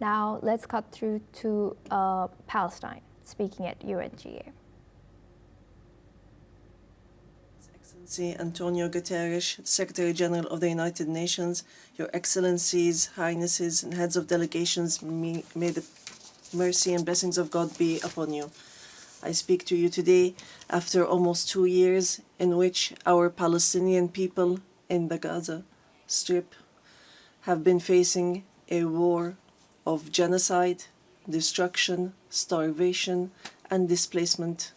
Now let's cut through to Palestine, speaking at UNGA. His Excellency Antonio Guterres, Secretary General of the United Nations, Your Excellencies, Highnesses, and heads of delegations, may the mercy and blessings of God be upon you. I speak to you today after almost 2 years in which our Palestinian people in the Gaza Strip have been facing a war of genocide, destruction, starvation, and displacement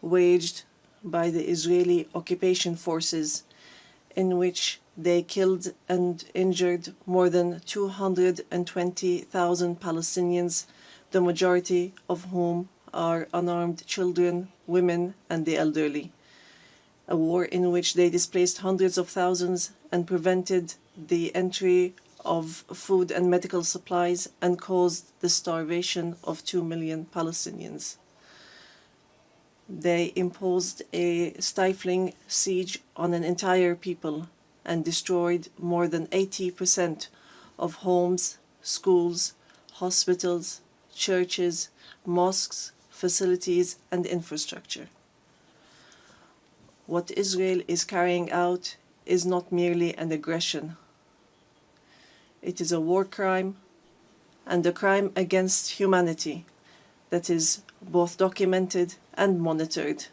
waged by the Israeli occupation forces, in which they killed and injured more than 220,000 Palestinians, the majority of whom are unarmed children, women, and the elderly. A war in which they displaced hundreds of thousands and prevented the entry of food and medical supplies and caused the starvation of 2 million Palestinians. They imposed a stifling siege on an entire people and destroyed more than 80% of homes, schools, hospitals, churches, mosques, facilities, and infrastructure. What Israel is carrying out is not merely an aggression. It is a war crime and a crime against humanity that is both documented and monitored,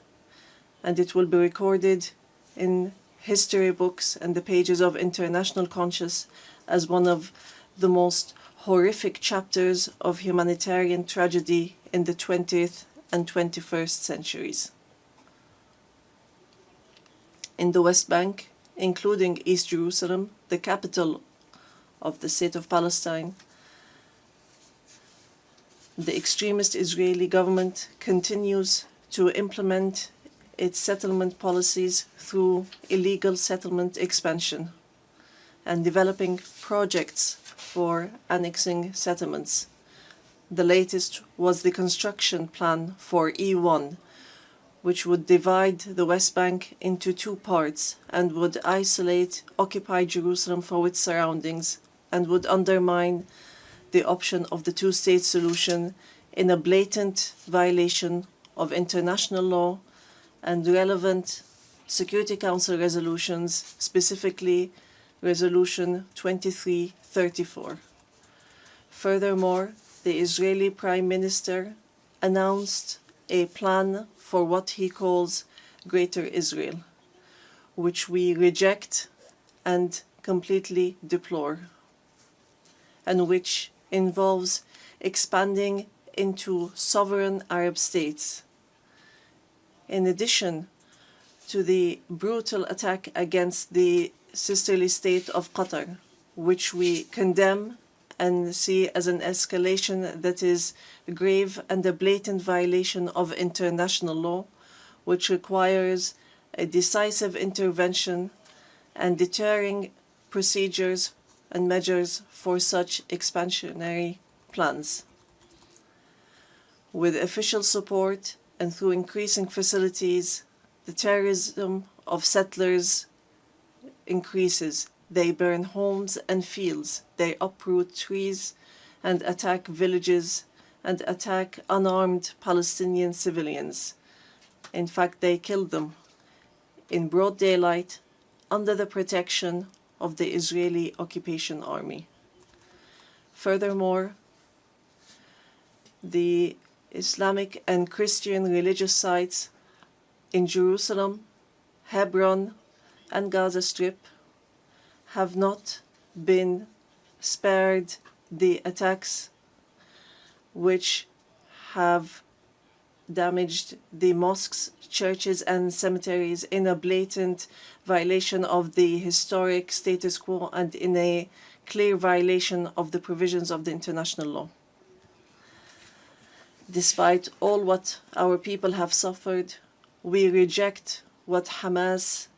and it will be recorded in history books and the pages of international conscience as one of the most horrific chapters of humanitarian tragedy in the 20th and 21st centuries. In the West Bank, including East Jerusalem, the capital of the State of Palestine, the extremist Israeli government continues to implement its settlement policies through illegal settlement expansion and developing projects for annexing settlements. The latest was the construction plan for E1, which would divide the West Bank into 2 parts and would isolate occupied Jerusalem from its surroundings and would undermine the option of the two-state solution in a blatant violation of international law and relevant Security Council resolutions, specifically Resolution 2334. Furthermore, the Israeli Prime Minister announced a plan for what he calls Greater Israel, which we reject and completely deplore, and which involves expanding into sovereign Arab states. In addition to the brutal attack against the sisterly state of Qatar, which we condemn and see as an escalation that is grave and a blatant violation of international law, which requires a decisive intervention and deterring procedures and measures for such expansionary plans. With official support and through increasing facilities, the terrorism of settlers increases. They burn homes and fields, they uproot trees and attack villages and attack unarmed Palestinian civilians. In fact, they kill them in broad daylight under the protection of the Israeli occupation army. Furthermore, the Islamic and Christian religious sites in Jerusalem, Hebron, and Gaza Strip have not been spared the attacks which have damaged the mosques, churches, and cemeteries in a blatant violation of the historic status quo and in a clear violation of the provisions of the international law. Despite all what our people have suffered, we reject what Hamas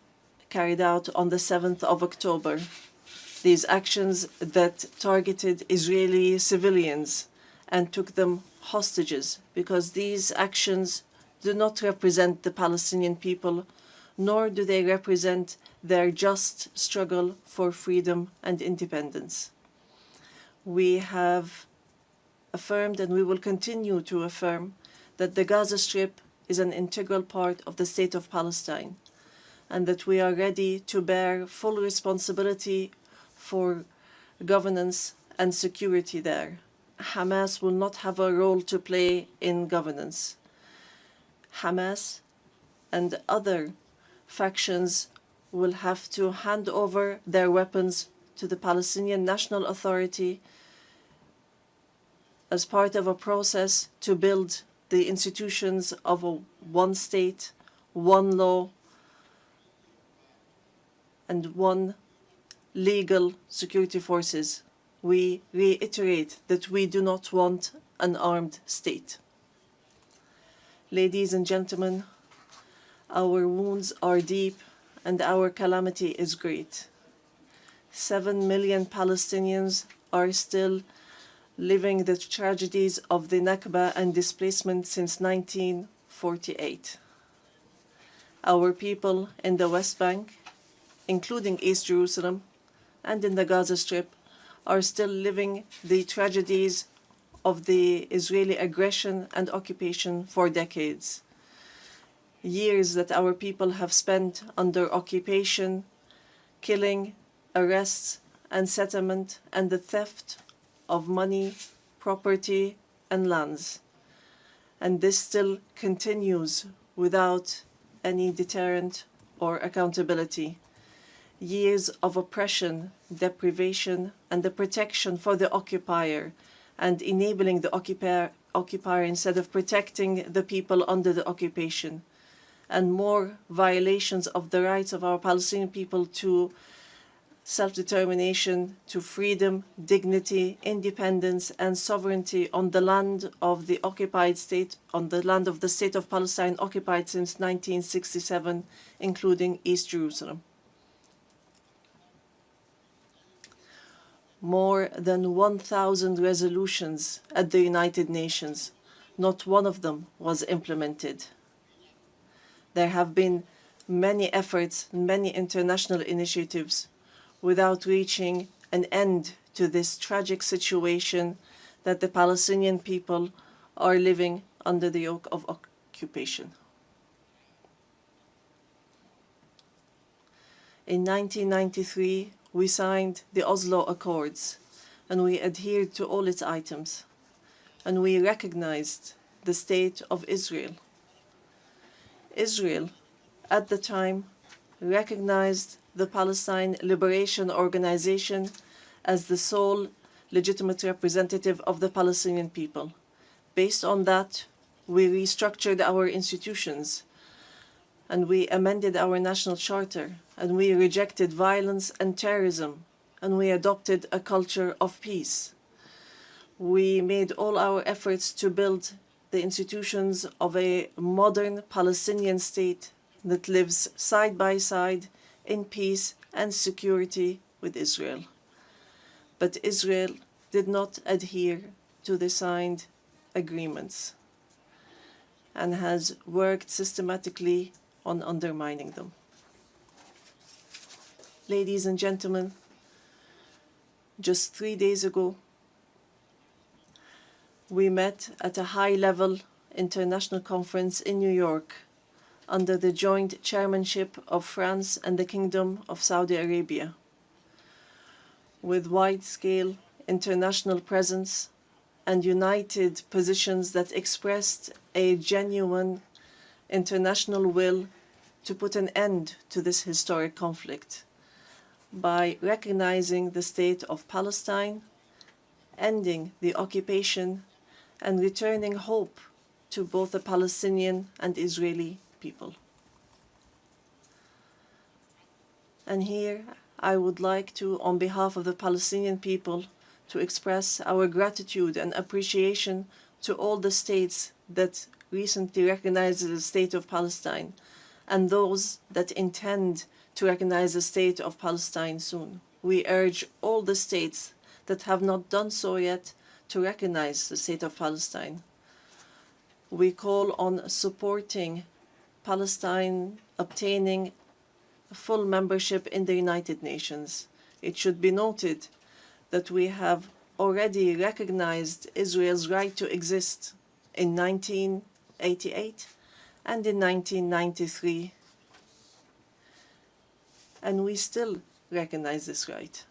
carried out on the 7th of October. These actions that targeted Israeli civilians and took them hostages, because these actions do not represent the Palestinian people, nor do they represent their just struggle for freedom and independence. we have affirmed, and we will continue to affirm, that the Gaza Strip is an integral part of the State of Palestine, and that we are ready to bear full responsibility for governance and security there. Hamas will not have a role to play in governance. Hamas and other factions will have to hand over their weapons to the Palestinian National Authority as part of a process to build the institutions of a one state, one law, and one legal security forces. We reiterate that we do not want an armed state. Ladies and gentlemen, our wounds are deep and our calamity is great. 7 million Palestinians are still living the tragedies of the Nakba and displacement since 1948. Our people in the West Bank, including East Jerusalem, and in the Gaza Strip, are still living the tragedies of the Israeli aggression and occupation for decades. Years that our people have spent under occupation, killing, arrests, and settlement, and the theft of money, property, and lands. And this still continues without any deterrent or accountability. Years of oppression, deprivation, and the protection for the occupier, and enabling the occupier instead of protecting the people under the occupation, and more violations of the rights of our Palestinian people to self-determination, to freedom, dignity, independence, and sovereignty on the land of the occupied state, on the land of the State of Palestine occupied since 1967, including East Jerusalem. More than 1,000 resolutions at the United Nations. Not one of them was implemented. There have been many efforts, many international initiatives without reaching an end to this tragic situation that the Palestinian people are living under the yoke of occupation. In 1993, we signed the Oslo Accords, and we adhered to all its items, and we recognized the State of Israel. Israel, at the time, recognized the Palestine Liberation Organization as the sole legitimate representative of the Palestinian people. Based on that, we restructured our institutions, and we amended our national charter, and we rejected violence and terrorism, and we adopted a culture of peace. We made all our efforts to build the institutions of a modern Palestinian state that lives side by side in peace and security with Israel. But Israel did not adhere to the signed agreements and has worked systematically on undermining them. Ladies and gentlemen, just 3 days ago, we met at a high-level international conference in New York under the joint chairmanship of France and the Kingdom of Saudi Arabia, with wide-scale international presence and united positions that expressed a genuine international will to put an end to this historic conflict by recognizing the State of Palestine, ending the occupation, and returning hope to both the Palestinian and Israeli people. And here I would like to, on behalf of the Palestinian people, to express our gratitude and appreciation to all the states that recently recognized the State of Palestine and those that intend to recognize the State of Palestine soon. We urge all the states that have not done so yet to recognize the State of Palestine. We call on supporting Palestine obtaining full membership in the United Nations. It should be noted that we have already recognized Israel's right to exist in 1988 and in 1993, and we still recognize this right.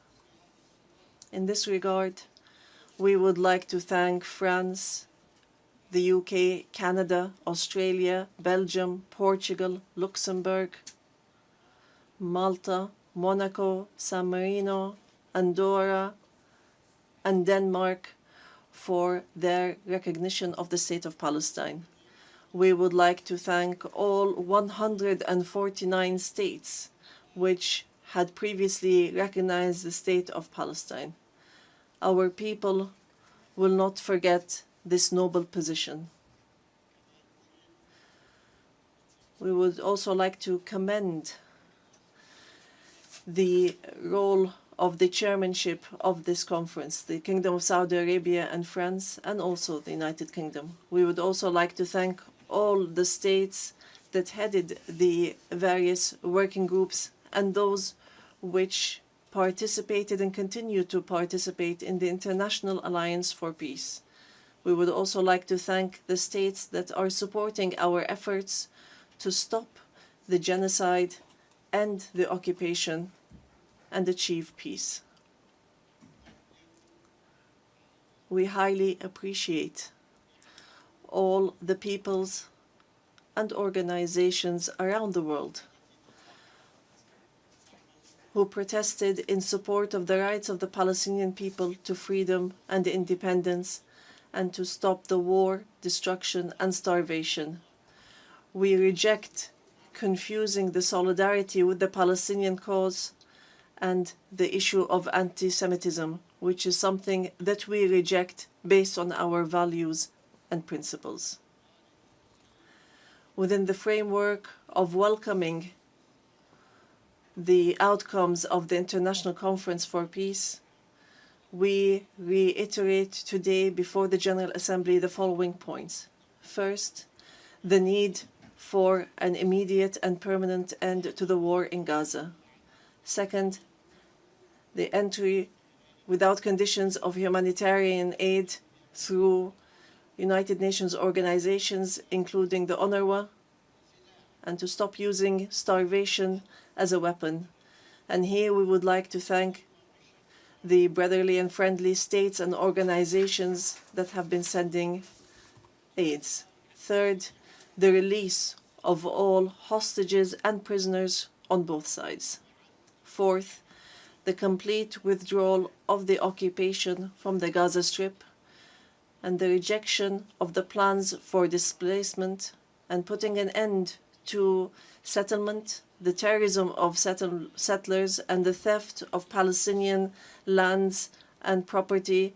In this regard, we would like to thank France, the UK, Canada, Australia, Belgium, Portugal, Luxembourg, Malta, Monaco, San Marino, Andorra, and Denmark for their recognition of the State of Palestine. We would like to thank all 149 states which had previously recognized the State of Palestine. Our people will not forget this noble position. We would also like to commend the role of the chairmanship of this conference, the Kingdom of Saudi Arabia and France, and also the United Kingdom. We would also like to thank all the states that headed the various working groups and those which participated and continue to participate in the International Alliance for Peace. We would also like to thank the states that are supporting our efforts to stop the genocide, end the occupation, and achieve peace. We highly appreciate all the peoples and organizations around the world who protested in support of the rights of the Palestinian people to freedom and independence and to stop the war, destruction, and starvation. We reject confusing the solidarity with the Palestinian cause and the issue of anti-Semitism, which is something that we reject based on our values and principles. Within the framework of welcoming the outcomes of the International Conference for Peace, we reiterate today before the General Assembly the following points. First, the need for an immediate and permanent end to the war in Gaza. Second, the entry without conditions of humanitarian aid through United Nations organizations, including the UNRWA, and to stop using starvation as a weapon. And here we would like to thank the brotherly and friendly states and organizations that have been sending aids. Third, the release of all hostages and prisoners on both sides. Fourth, the complete withdrawal of the occupation from the Gaza Strip and the rejection of the plans for displacement and putting an end to settlement, the terrorism of settlers, and the theft of Palestinian lands and property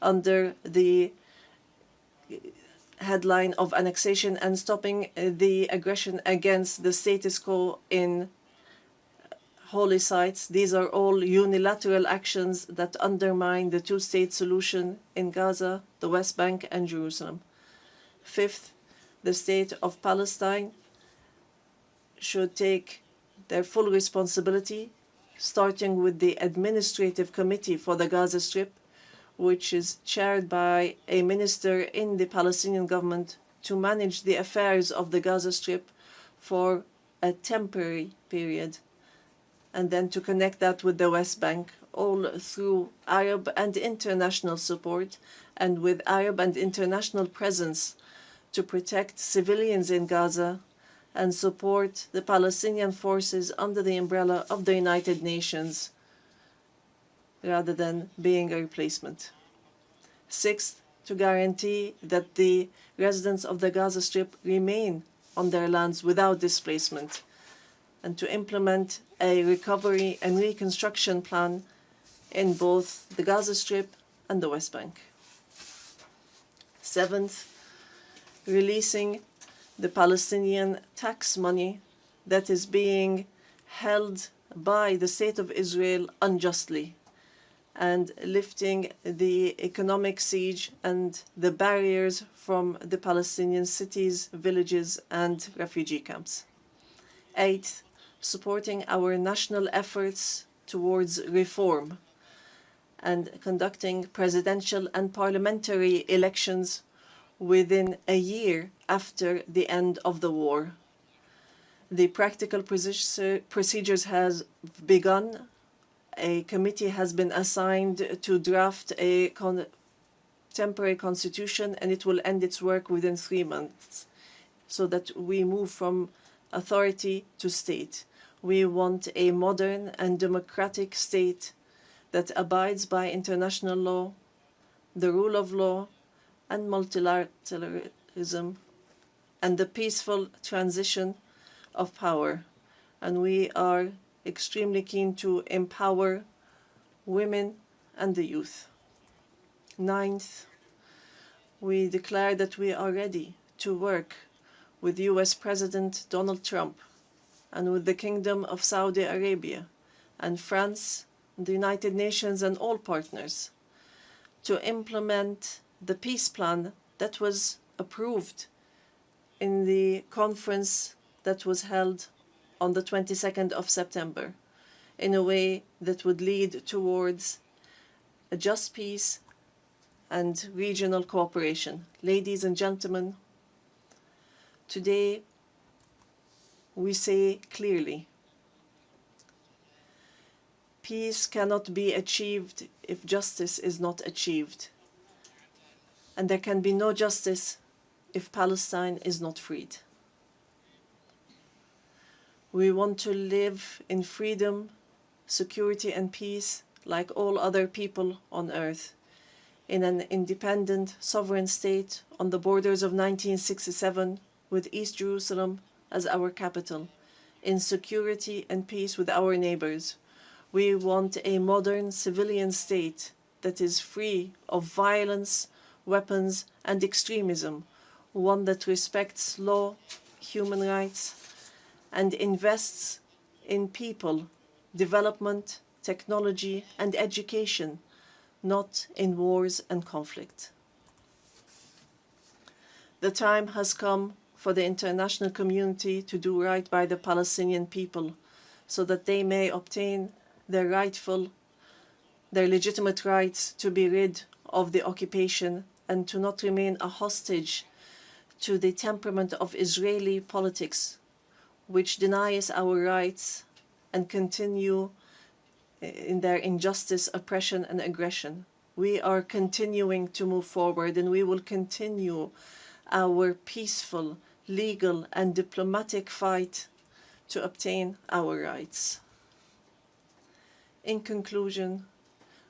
under the headline of annexation, and stopping the aggression against the status quo in holy sites. These are all unilateral actions that undermine the two-state solution in Gaza, the West Bank, and Jerusalem. Fifth, the state of Palestine should take their full responsibility, starting with the Administrative Committee for the Gaza Strip, which is chaired by a minister in the Palestinian government, to manage the affairs of the Gaza Strip for a temporary period, and then to connect that with the West Bank, all through Arab and international support and with Arab and international presence to protect civilians in Gaza and support the Palestinian forces under the umbrella of the United Nations rather than being a replacement. Sixth, to guarantee that the residents of the Gaza Strip remain on their lands without displacement, and to implement a recovery and reconstruction plan in both the Gaza Strip and the West Bank. Seventh, releasing the Palestinian tax money that is being held by the State of Israel unjustly, and lifting the economic siege and the barriers from the Palestinian cities, villages, and refugee camps. Eighth, supporting our national efforts towards reform and conducting presidential and parliamentary elections within a year after the end of the war. The practical procedures has begun. A committee has been assigned to draft a temporary constitution, and it will end its work within 3 months, so that we move from authority to state. We want a modern and democratic state that abides by international law, the rule of law, and multilateralism, and the peaceful transition of power. And we are extremely keen to empower women and the youth. Ninth, we declare that we are ready to work with US President Donald Trump and with the Kingdom of Saudi Arabia and France, the United Nations, and all partners to implement the peace plan that was approved in the conference that was held on the 22nd of September in a way that would lead towards a just peace and regional cooperation. Ladies and gentlemen, today we say clearly, peace cannot be achieved if justice is not achieved. And there can be no justice if Palestine is not freed. We want to live in freedom, security, and peace like all other people on earth, in an independent, sovereign state on the borders of 1967, with East Jerusalem as our capital, in security and peace with our neighbors. We want a modern civilian state that is free of violence, weapons, and extremism, one that respects law, human rights, and invests in people, development, technology, and education, not in wars and conflict. The time has come for the international community to do right by the Palestinian people so that they may obtain their legitimate rights to be rid of the occupation and to not remain a hostage to the temperament of Israeli politics, which denies our rights and continue in their injustice, oppression, and aggression. We are continuing to move forward, and we will continue our peaceful, legal, and diplomatic fight to obtain our rights. In conclusion,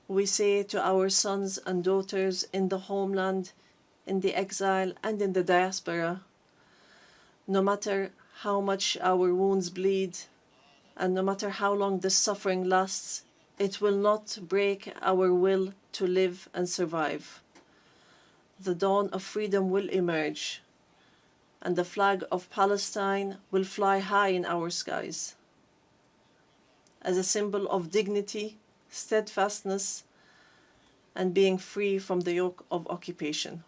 we say to our sons and daughters in the homeland, in the exile, and in the diaspora, no matter how much our wounds bleed, and no matter how long the suffering lasts, it will not break our will to live and survive. The dawn of freedom will emerge, and the flag of Palestine will fly high in our skies as a symbol of dignity, steadfastness, and being free from the yoke of occupation.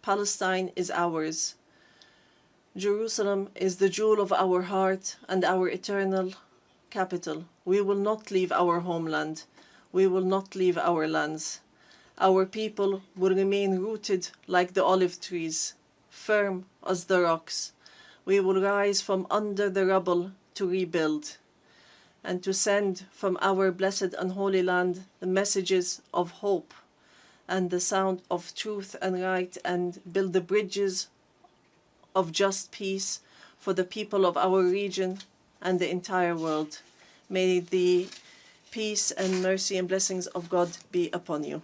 Palestine is ours. Jerusalem is the jewel of our heart and our eternal capital. We will not leave our homeland. We will not leave our lands. Our people will remain rooted like the olive trees, firm as the rocks. We will rise from under the rubble to rebuild and to send from our blessed and holy land the messages of hope and the sound of truth and right, and build the bridges of just peace for the people of our region and the entire world. May the peace and mercy and blessings of God be upon you.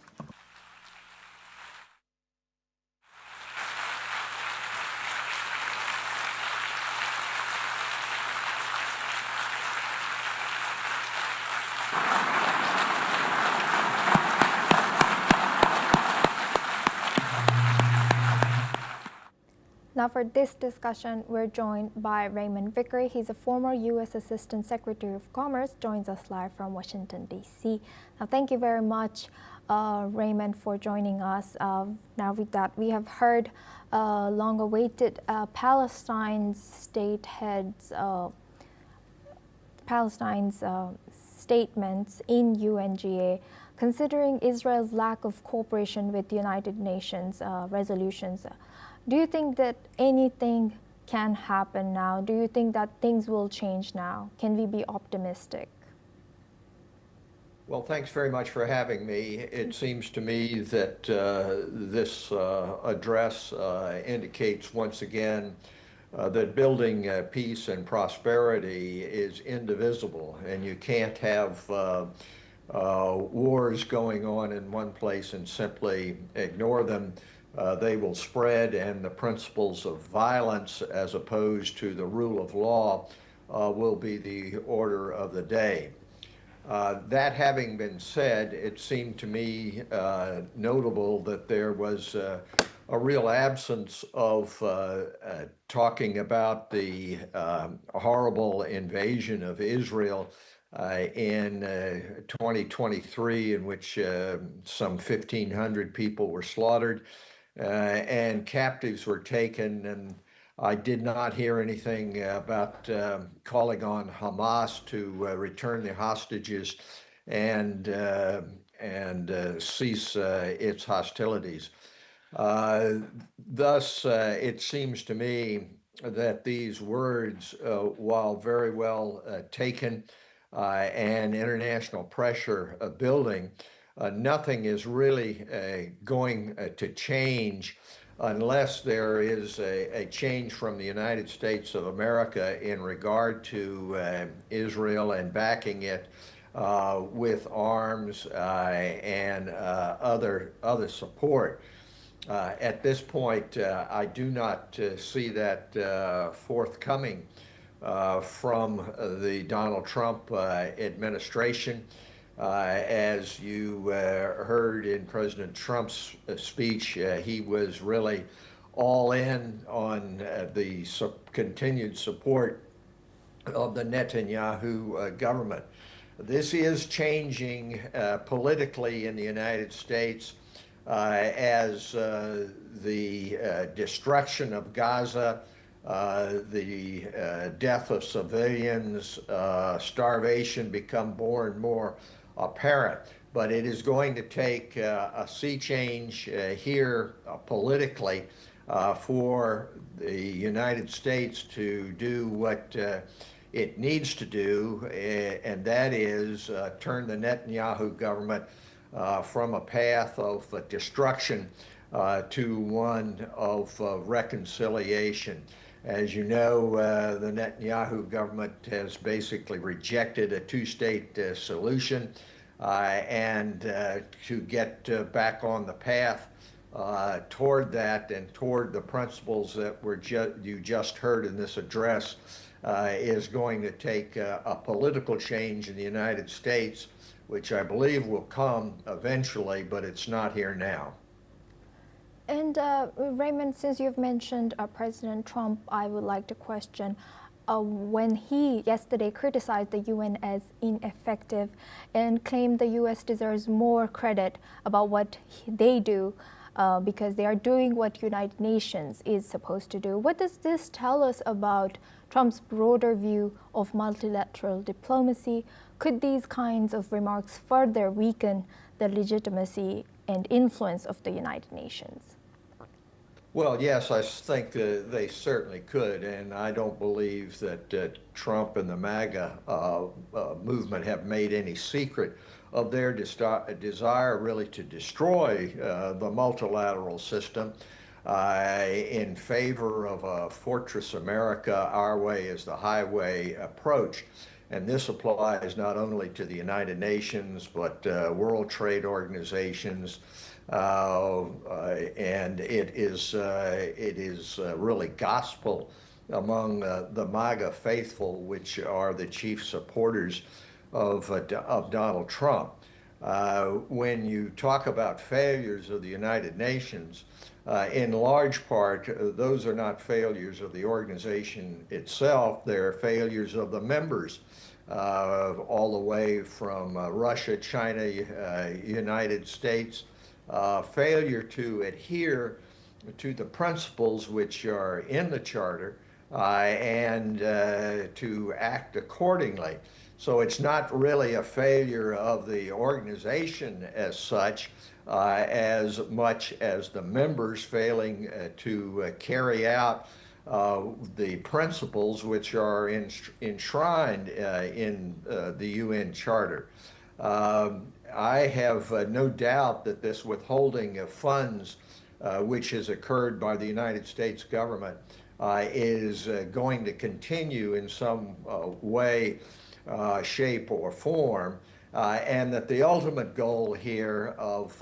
Now for this discussion, we're joined by Raymond Vickery. He's a former U.S. Assistant Secretary of Commerce, joins us live from Washington, D.C. Now thank you very much, Raymond, for joining us. Now with that, we have heard long-awaited Palestine's state heads, Palestine's statements in UNGA considering Israel's lack of cooperation with the United Nations resolutions, do you think that anything can happen now? Do you think that things will change now? Can we be optimistic? Well, thanks very much for having me. It seems to me that this address indicates once again that building peace and prosperity is indivisible, and you can't have wars going on in one place and simply ignore them. They will spread, and the principles of violence as opposed to the rule of law will be the order of the day. That having been said, it seemed to me notable that there was a real absence of talking about the horrible invasion of Israel in 2023, in which some 1,500 people were slaughtered and captives were taken. And I did not hear anything about calling on Hamas to return the hostages and cease its hostilities. Thus, it seems to me that these words, while very well taken and international pressure building, nothing is really going to change unless there is a change from the United States of America in regard to Israel and backing it with arms and other support. At this point, I do not see that forthcoming from the Donald Trump administration. As you heard in President Trump's speech, he was really all in on the continued support of the Netanyahu government. This is changing politically in the United States as the destruction of Gaza, the death of civilians, starvation become more and more apparent. But it is going to take a sea change here politically for the United States to do what it needs to do, and that is turn the Netanyahu government from a path of destruction to one of reconciliation. As you know, the Netanyahu government has basically rejected a two-state solution, and to get back on the path toward that and toward the principles that you just heard in this address is going to take a political change in the United States, which I believe will come eventually, but it's not here now. And Raymond, since you've mentioned President Trump, I would like to question when he yesterday criticized the UN as ineffective and claimed the US deserves more credit about what they do because they are doing what United Nations is supposed to do. What does this tell us about Trump's broader view of multilateral diplomacy? Could these kinds of remarks further weaken the legitimacy and influence of the United Nations? Well, yes, I think they certainly could, and I don't believe that Trump and the MAGA movement have made any secret of their desire really to destroy the multilateral system in favor of a Fortress America, our way is the highway approach. And this applies not only to the United Nations, but World Trade Organizations, and it is really gospel among the MAGA faithful, which are the chief supporters of Donald Trump. When you talk about failures of the United Nations, in large part, those are not failures of the organization itself, they're failures of the members, all the way from Russia, China, United States. Failure to adhere to the principles which are in the Charter and to act accordingly. So it's not really a failure of the organization as such, as much as the members failing to carry out the principles which are enshrined in the UN Charter. I have no doubt that this withholding of funds, which has occurred by the United States government, is going to continue in some way, shape, or form, and that the ultimate goal here of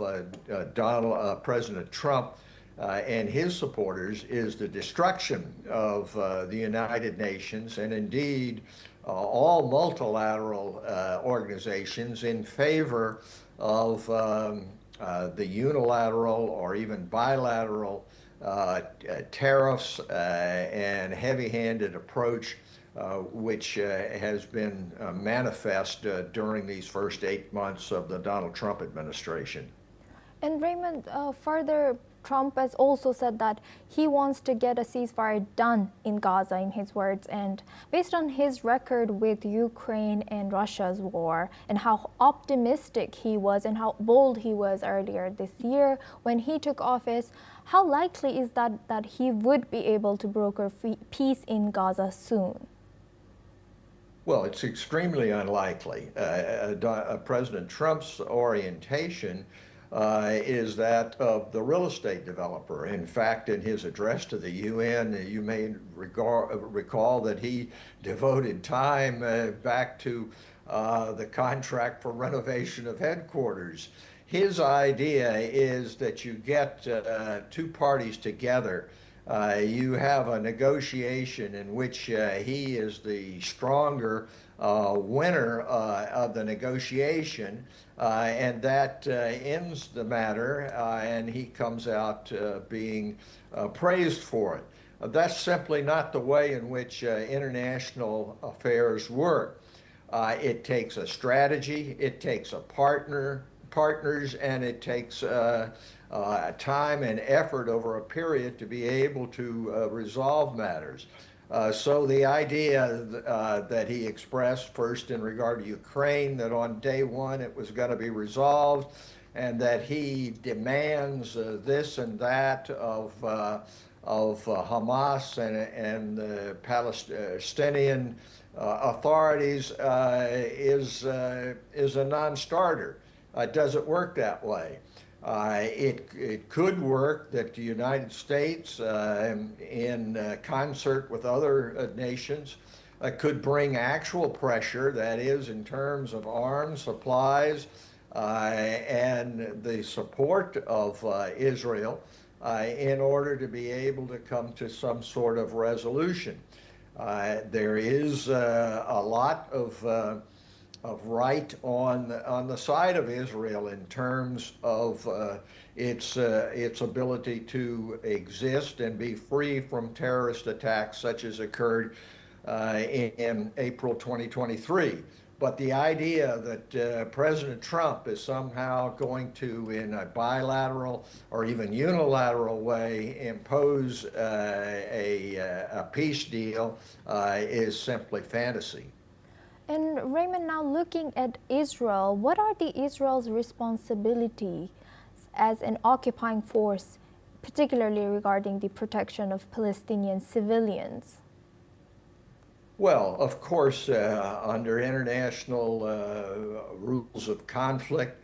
President Trump and his supporters is the destruction of the United Nations and indeed all multilateral organizations in favor of the unilateral or even bilateral tariffs and heavy-handed approach which has been manifest during these first 8 months of the Donald Trump administration. And Raymond, further, Trump has also said that he wants to get a ceasefire done in Gaza, in his words. And based on his record with Ukraine and Russia's war, and how optimistic he was and how bold he was earlier this year when he took office, how likely is that he would be able to broker peace in Gaza soon? Well, it's extremely unlikely. President Trump's orientation is that of the real estate developer. In fact, in his address to the UN, you may recall that he devoted time back to the contract for renovation of headquarters. His idea is that you get two parties together. You have a negotiation in which he is the stronger winner of the negotiation, and that ends the matter, and he comes out being praised for it. That's simply not the way in which international affairs work. It takes a strategy, it takes a partners, and it takes time and effort over a period to be able to resolve matters. So the idea that he expressed first in regard to Ukraine, that on day one it was going to be resolved, and that he demands this and that of Hamas and the Palestinian authorities is a non-starter. It doesn't work that way. It could work that the United States, in concert with other nations, could bring actual pressure, that is, in terms of arms, supplies, and the support of Israel in order to be able to come to some sort of resolution. There is a lot of right on the side of Israel in terms of its ability to exist and be free from terrorist attacks such as occurred in April 2023. But the idea that President Trump is somehow going to, in a bilateral or even unilateral way, impose a peace deal is simply fantasy. And Raymond, now looking at Israel, what are Israel's responsibilities as an occupying force, particularly regarding the protection of Palestinian civilians? Well, of course, under international rules of conflict,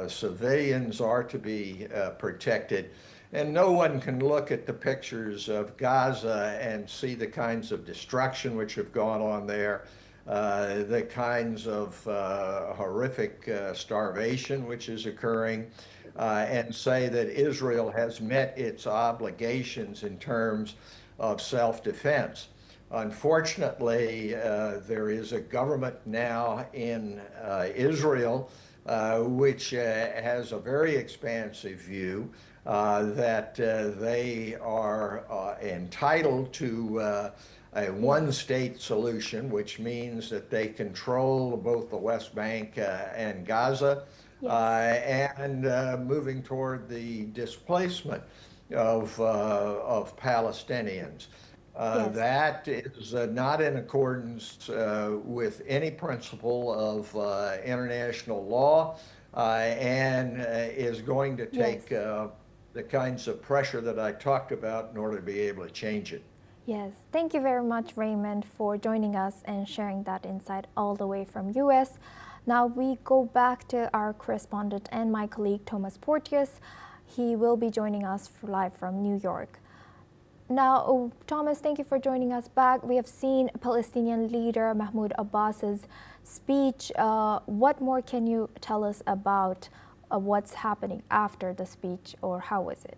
civilians are to be protected. And no one can look at the pictures of Gaza and see the kinds of destruction which have gone on there, the kinds of horrific starvation which is occurring, and say that Israel has met its obligations in terms of self-defense. Unfortunately, there is a government now in Israel which has a very expansive view that they are entitled to a one-state solution, which means that they control both the West Bank and Gaza, yes, and moving toward the displacement of Palestinians. Yes. That is not in accordance with any principle of international law and is going to Yes. take the kinds of pressure that I talked about in order to be able to change it. Yes, thank you very much, Raymond, for joining us and sharing that insight all the way from US. Now we go back to our correspondent and my colleague, Thomas Porteous. He will be joining us live from New York. Now, Thomas, thank you for joining us back. We have seen Palestinian leader Mahmoud Abbas's speech. What more can you tell us about what's happening after the speech, or how was it?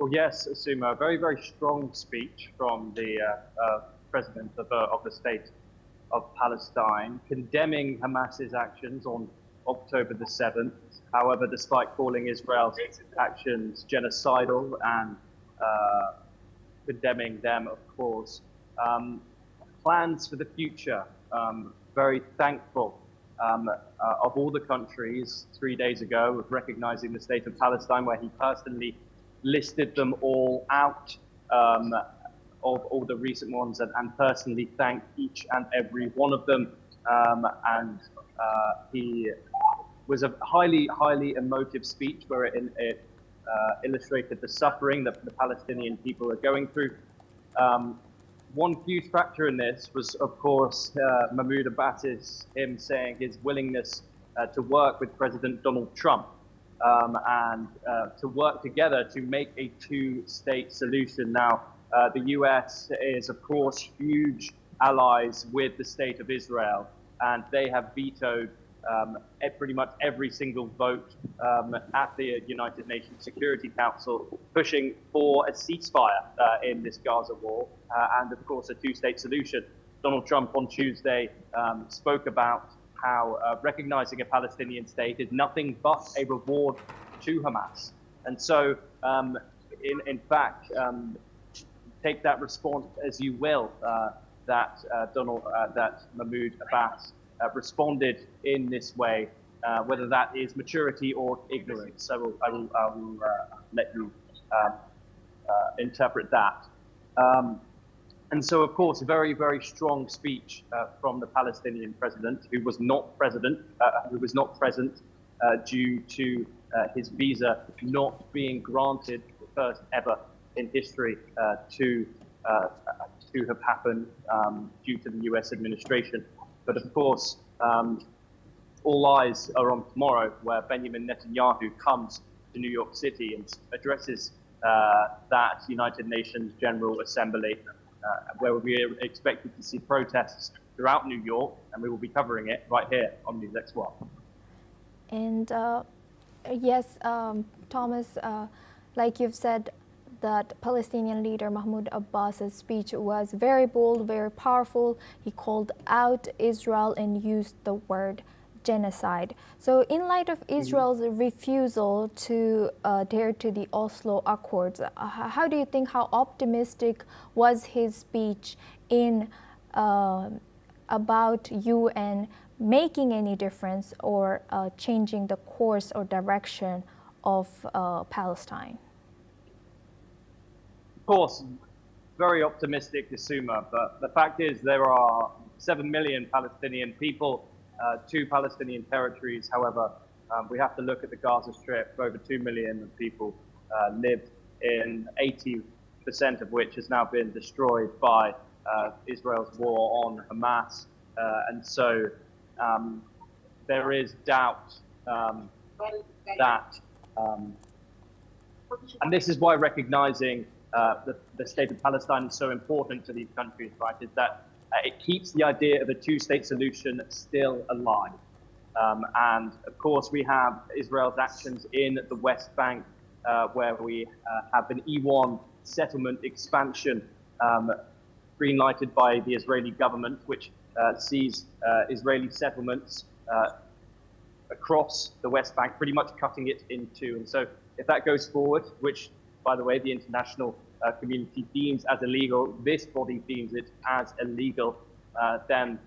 Well, yes, Suma, a very, very strong speech from the president of the state of Palestine, condemning Hamas's actions on October the 7th. However, despite calling Israel's actions genocidal and condemning them, of course, plans for the future, very thankful of all the countries 3 days ago of recognizing the state of Palestine, where he personally listed them all out of all the recent ones and personally thanked each and every one of them. And he was a highly, highly emotive speech where it illustrated the suffering that the Palestinian people are going through. One huge factor in this was, of course, Mahmoud Abbas's him saying his willingness to work with President Donald Trump and to work together to make a two-state solution. Now, the US is, of course, huge allies with the state of Israel, and they have vetoed pretty much every single vote at the United Nations Security Council, pushing for a ceasefire in this Gaza war and, of course, a two-state solution. Donald Trump on Tuesday spoke about how recognizing a Palestinian state is nothing but a reward to Hamas. And so, in fact, take that response as you will, that Mahmoud Abbas responded in this way, whether that is maturity or ignorance. So I will let you interpret that. And so, of course, a very, very strong speech from the Palestinian president, who was not present due to his visa not being granted, the first ever in history to have happened due to the US administration. But of course, all eyes are on tomorrow, where Benjamin Netanyahu comes to New York City and addresses that United Nations General Assembly, where we are expected to see protests throughout New York, and we will be covering it right here on NewsX One. And yes, Thomas, like you've said, that Palestinian leader Mahmoud Abbas's speech was very bold, very powerful. He called out Israel and used the word genocide. So in light of Israel's refusal to adhere to the Oslo Accords, how do you think, how optimistic was his speech in about UN making any difference or changing the course or direction of Palestine? Of course, very optimistic, Isuma, but the fact is there are 7 million Palestinian people, 2 Palestinian territories. However, we have to look at the Gaza Strip. Over 2 million people live in, 80% of which has now been destroyed by Israel's war on Hamas. And so there is doubt that, and this is why recognizing the state of Palestine is so important to these countries, right, is that it keeps the idea of a two-state solution still alive. And of course, we have Israel's actions in the West Bank, where we have an E1 settlement expansion green-lighted by the Israeli government, which sees Israeli settlements across the West Bank, pretty much cutting it in two. And so if that goes forward, which, by the way, the international community deems as illegal, this body deems it as illegal, then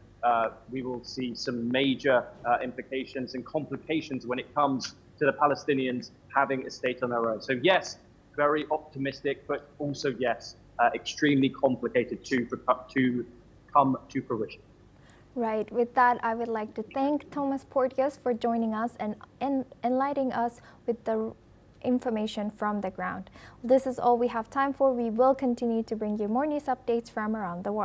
we will see some major implications and complications when it comes to the Palestinians having a state on their own. So yes, very optimistic, but also yes, extremely complicated to come to fruition. Right. With that, I would like to thank Thomas Porteous for joining us and enlightening us with the information from the ground. This is all we have time for. We will continue to bring you more news updates from around the world.